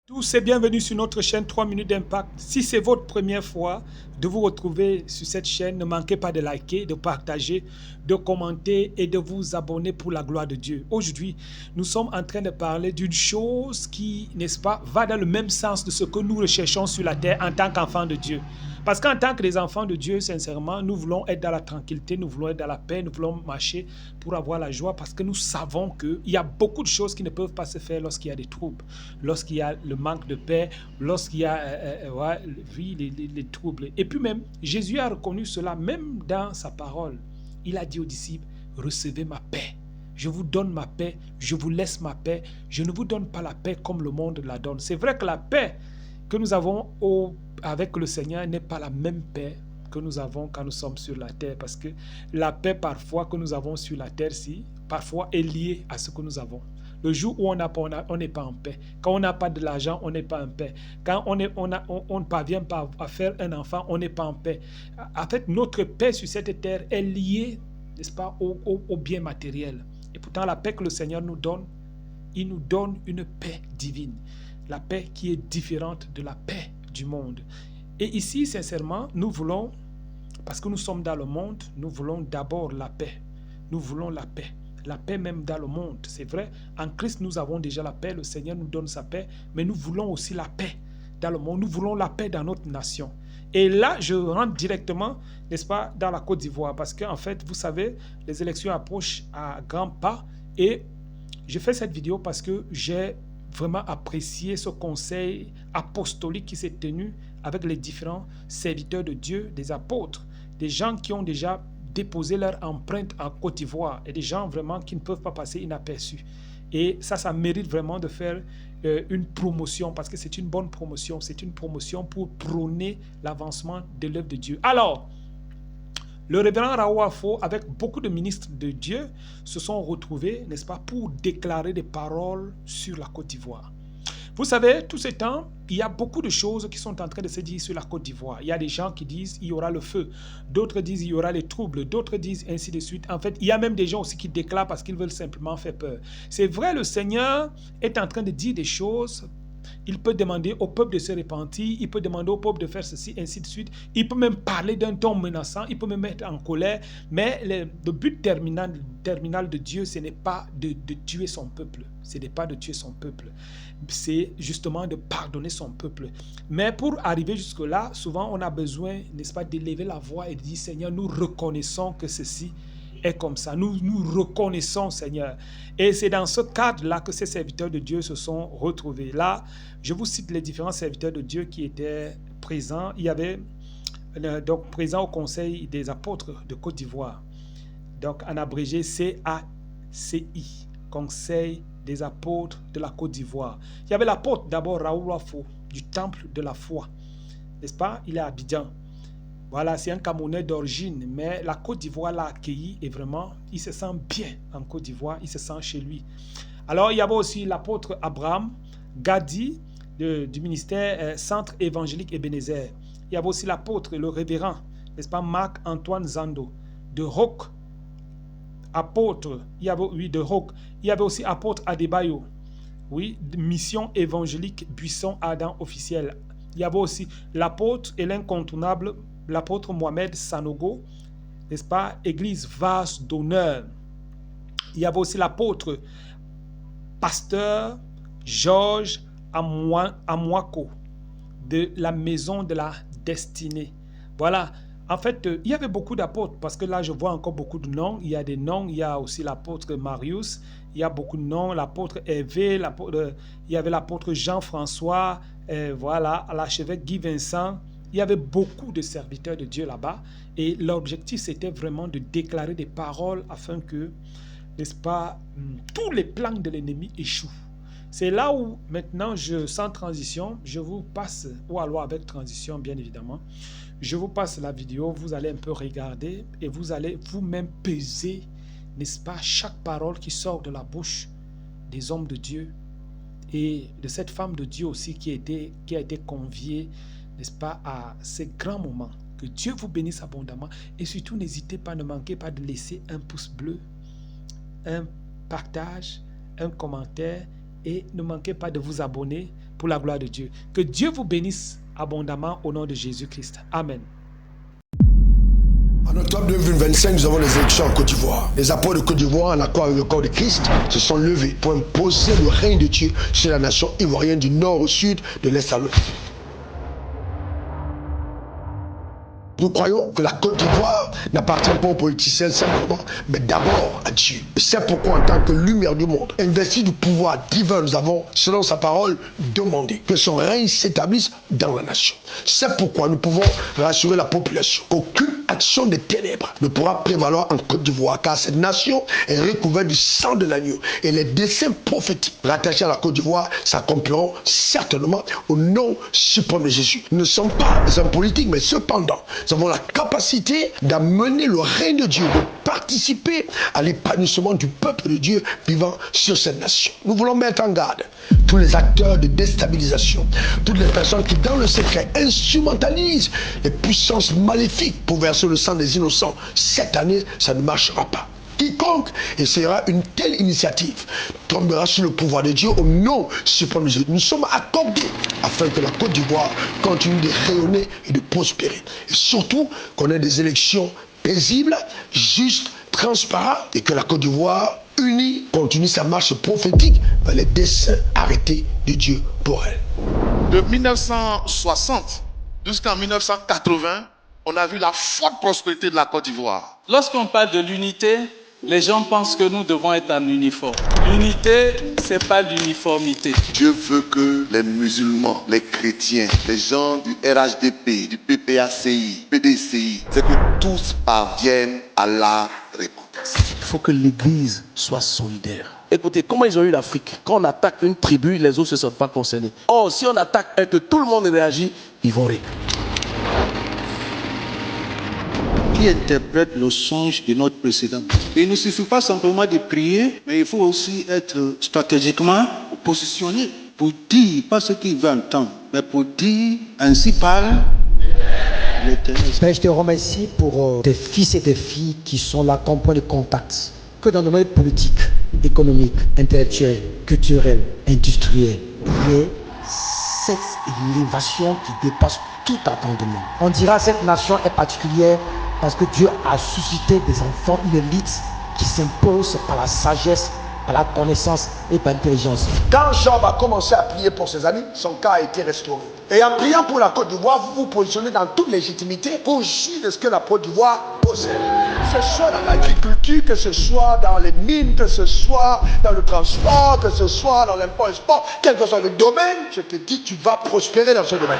Tous et bienvenue sur notre chaîne 3 minutes d'impact. Si c'est votre première fois de vous retrouver sur cette chaîne, ne manquez pas de liker, de partager, de commenter et de vous abonner pour la gloire de Dieu. Aujourd'hui, nous sommes en train de parler d'une chose qui, n'est-ce pas, va dans le même sens de ce que nous recherchons sur la terre en tant qu'enfants de Dieu. Parce qu'en tant que des enfants de Dieu, sincèrement, nous voulons être dans la tranquillité, nous voulons être dans la paix, nous voulons marcher pour avoir la joie parce que nous savons qu'il y a beaucoup de choses qui ne peuvent pas se faire lorsqu'il y a des troubles, lorsqu'il y a le manque de paix, lorsqu'il y a les troubles. Et puis même, Jésus a reconnu cela même dans sa parole. Il a dit aux disciples, recevez ma paix. Je vous donne ma paix, je vous laisse ma paix. Je ne vous donne pas la paix comme le monde la donne. C'est vrai que la paix que nous avons avec le Seigneur n'est pas la même paix que nous avons quand nous sommes sur la terre. Parce que la paix parfois que nous avons sur la terre-ci, parfois est liée à ce que nous avons. Le jour où on n'est pas en paix. Quand on n'a pas de l'argent, on n'est pas en paix. Quand on ne parvient pas à faire un enfant, on n'est pas en paix. En fait, notre paix sur cette terre est liée, n'est-ce pas, au bien matériel. Et pourtant, la paix que le Seigneur nous donne, il nous donne une paix divine. La paix qui est différente de la paix du monde. Et ici, sincèrement, nous voulons, parce que nous sommes dans le monde, nous voulons d'abord la paix. Nous voulons la paix. La paix même dans le monde, c'est vrai. En Christ, nous avons déjà la paix. Le Seigneur nous donne sa paix. Mais nous voulons aussi la paix dans le monde. Nous voulons la paix dans notre nation. Et là, je rentre directement, n'est-ce pas, dans la Côte d'Ivoire. Parce qu'en fait, vous savez, les élections approchent à grands pas. Et je fais cette vidéo parce que j'ai vraiment apprécié ce conseil apostolique qui s'est tenu avec les différents serviteurs de Dieu, des apôtres, des gens qui ont déjà déposé leur empreinte en Côte d'Ivoire et des gens vraiment qui ne peuvent pas passer inaperçus. Et ça mérite vraiment de faire une promotion parce que c'est une bonne promotion. C'est une promotion pour prôner l'avancement de l'œuvre de Dieu. Alors, le révérend Raoufo, avec beaucoup de ministres de Dieu, se sont retrouvés, n'est-ce pas, pour déclarer des paroles sur la Côte d'Ivoire. Vous savez, tout ce temps, il y a beaucoup de choses qui sont en train de se dire sur la Côte d'Ivoire. Il y a des gens qui disent il y aura le feu, d'autres disent il y aura les troubles, d'autres disent ainsi de suite. En fait, il y a même des gens aussi qui déclarent parce qu'ils veulent simplement faire peur. C'est vrai, le Seigneur est en train de dire des choses. Il peut demander au peuple de se repentir, il peut demander au peuple de faire ceci, ainsi de suite. Il peut même parler d'un ton menaçant, il peut me mettre en colère. Mais le but terminal de Dieu, ce n'est pas de tuer son peuple. Ce n'est pas de tuer son peuple. C'est justement de pardonner son peuple. Mais pour arriver jusque-là, souvent on a besoin, n'est-ce pas, d'élever la voix et de dire, Seigneur, nous reconnaissons que ceci est comme ça. Nous reconnaissons, Seigneur. Et c'est dans ce cadre-là que ces serviteurs de Dieu se sont retrouvés. Là, je vous cite les différents serviteurs de Dieu qui étaient présents. Il y avait donc présent au Conseil des apôtres de Côte d'Ivoire. Donc en abrégé CACI, Conseil des apôtres de la Côte d'Ivoire. Il y avait l'apôtre d'abord Raoufo du Temple de la foi. N'est-ce pas? Il est à Abidjan. Voilà, c'est un Camerounais d'origine, mais la Côte d'Ivoire l'a accueilli et vraiment, il se sent bien en Côte d'Ivoire, il se sent chez lui. Alors, il y avait aussi l'apôtre Abraham Gadi du ministère Centre évangélique Ebenezer. Il y avait aussi l'apôtre, le révérend, n'est-ce pas, Marc-Antoine Zando, de Roc, apôtre, de Roc. Il y avait aussi apôtre Adebayo, oui, mission évangélique Buisson Adam officiel. Il y avait aussi l'apôtre et l'incontournable, l'apôtre Mohamed Sanogo, n'est-ce pas, église vase d'honneur. Il y avait aussi l'apôtre pasteur Georges Amouako de la maison de la destinée. Voilà. En fait, il y avait beaucoup d'apôtres parce que là, je vois encore beaucoup de noms. Il y a des noms. Il y a aussi l'apôtre Marius. Il y a beaucoup de noms. L'apôtre Hervé. Il y avait l'apôtre Jean-François. Voilà. L'archevêque Guy Vincent. Il y avait beaucoup de serviteurs de Dieu là-bas. Et l'objectif, c'était vraiment de déclarer des paroles afin que, n'est-ce pas, tous les plans de l'ennemi échouent. C'est là où, maintenant, sans transition, je vous passe, ou alors avec transition, bien évidemment, je vous passe la vidéo, vous allez un peu regarder et vous allez vous-même peser, n'est-ce pas, chaque parole qui sort de la bouche des hommes de Dieu et de cette femme de Dieu aussi qui a été conviée, n'est-ce pas, à ces grands moments. Que Dieu vous bénisse abondamment et surtout n'hésitez pas, ne manquez pas de laisser un pouce bleu, un partage, un commentaire et ne manquez pas de vous abonner pour la gloire de Dieu. Que Dieu vous bénisse abondamment au nom de Jésus-Christ. Amen. En octobre 2025, nous avons les élections en Côte d'Ivoire. Les apôtres de Côte d'Ivoire, en accord avec le corps de Christ, se sont levés pour imposer le règne de Dieu sur la nation ivoirienne du nord au sud, de l'est à l'ouest. Nous croyons que la Côte d'Ivoire n'appartient pas aux politiciens simplement, mais d'abord à Dieu. C'est pourquoi, en tant que lumière du monde, investis du pouvoir divin, nous avons, selon sa parole, demandé que son règne s'établisse dans la nation. C'est pourquoi nous pouvons rassurer la population qu'aucune action des ténèbres ne pourra prévaloir en Côte d'Ivoire, car cette nation est recouverte du sang de l'agneau et les desseins prophétiques rattachés à la Côte d'Ivoire s'accompliront certainement au nom suprême de Jésus. Nous ne sommes pas des hommes politiques, mais cependant, nous avons la capacité d'amener le règne de Dieu, de participer à l'épanouissement du peuple de Dieu vivant sur cette nation. Nous voulons mettre en garde tous les acteurs de déstabilisation, toutes les personnes qui, dans le secret, instrumentalisent les puissances maléfiques pour verser le sang des innocents. Cette année, ça ne marchera pas. Quiconque essaiera une telle initiative tombera sur le pouvoir de Dieu au nom suprême de Dieu. Nous sommes accordés afin que la Côte d'Ivoire continue de rayonner et de prospérer. Et surtout qu'on ait des élections paisibles, justes, transparentes, et que la Côte d'Ivoire unie continue sa marche prophétique vers les desseins arrêtés de Dieu pour elle. De 1960 jusqu'en 1980, on a vu la forte prospérité de la Côte d'Ivoire. Lorsqu'on parle de l'unité, les gens pensent que nous devons être en uniforme. L'unité, c'est pas l'uniformité. Dieu veut que les musulmans, les chrétiens, les gens du RHDP, du PPACI, PDCI, c'est que tous parviennent à la repentance. Il faut que l'Église soit solidaire. Écoutez, comment ils ont eu l'Afrique? Quand on attaque une tribu, les autres ne se sentent pas concernés. Or, si on attaque et que tout le monde réagit, ils vont rire. Qui interprète le songe de notre précédent. Il ne suffit pas simplement de prier, mais il faut aussi être stratégiquement positionné pour dire, pas ce qu'il veut entendre, mais pour dire, ainsi parle l'Éternel. Mais je te remercie pour tes fils et tes filles qui sont là comme point de contact. Que dans le domaine politique, économique, intellectuel, culturel, industriel, il y ait cette élévation qui dépasse tout attendement. On dira que cette nation est particulière parce que Dieu a suscité des enfants, une élite qui s'impose par la sagesse, par la connaissance et par l'intelligence. Quand Job a commencé à prier pour ses amis, son cas a été restauré. Et en priant pour la Côte d'Ivoire, vous vous positionnez dans toute légitimité pour jouir de ce que la Côte d'Ivoire possède. Que ce soit dans l'agriculture, que ce soit dans les mines, que ce soit dans le transport, que ce soit dans l'import-export, quel que soit le domaine, je te dis, tu vas prospérer dans ce domaine.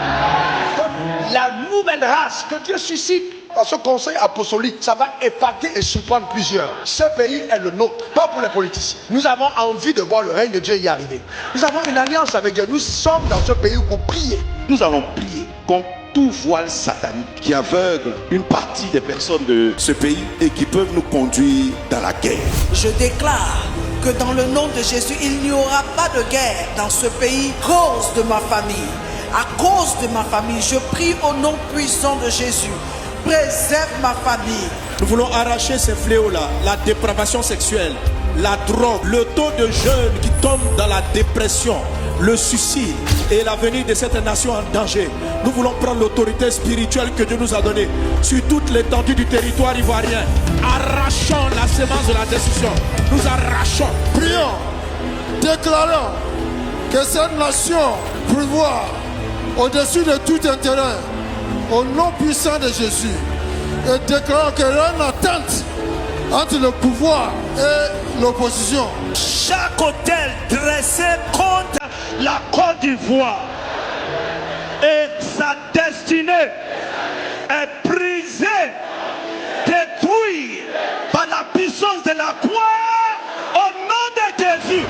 La nouvelle race que Dieu suscite dans ce conseil apostolique, ça va épater et surprendre plusieurs. Ce pays est le nôtre, pas pour les politiciens. Nous avons envie de voir le règne de Dieu y arriver. Nous avons une alliance avec Dieu. Nous sommes dans ce pays pour prier. Nous allons prier contre tout voile satanique qui aveugle une partie des personnes de ce pays et qui peuvent nous conduire dans la guerre. Je déclare que dans le nom de Jésus, il n'y aura pas de guerre dans ce pays à cause de ma famille. À cause de ma famille, je prie au nom puissant de Jésus. Préserve ma famille. Nous voulons arracher ces fléaux-là, la dépravation sexuelle, la drogue, le taux de jeunes qui tombent dans la dépression, le suicide et l'avenir de cette nation en danger. Nous voulons prendre l'autorité spirituelle que Dieu nous a donnée sur toute l'étendue du territoire ivoirien. Arrachons la semence de la destruction. Nous arrachons. Prions, déclarons que cette nation prévoit au-dessus de tout intérêt au nom puissant de Jésus, et déclarons qu'il y a une attente entre le pouvoir et l'opposition. Chaque hôtel dressé contre la Côte d'Ivoire et sa destinée est brisée, détruite par la puissance de la croix au nom de Jésus.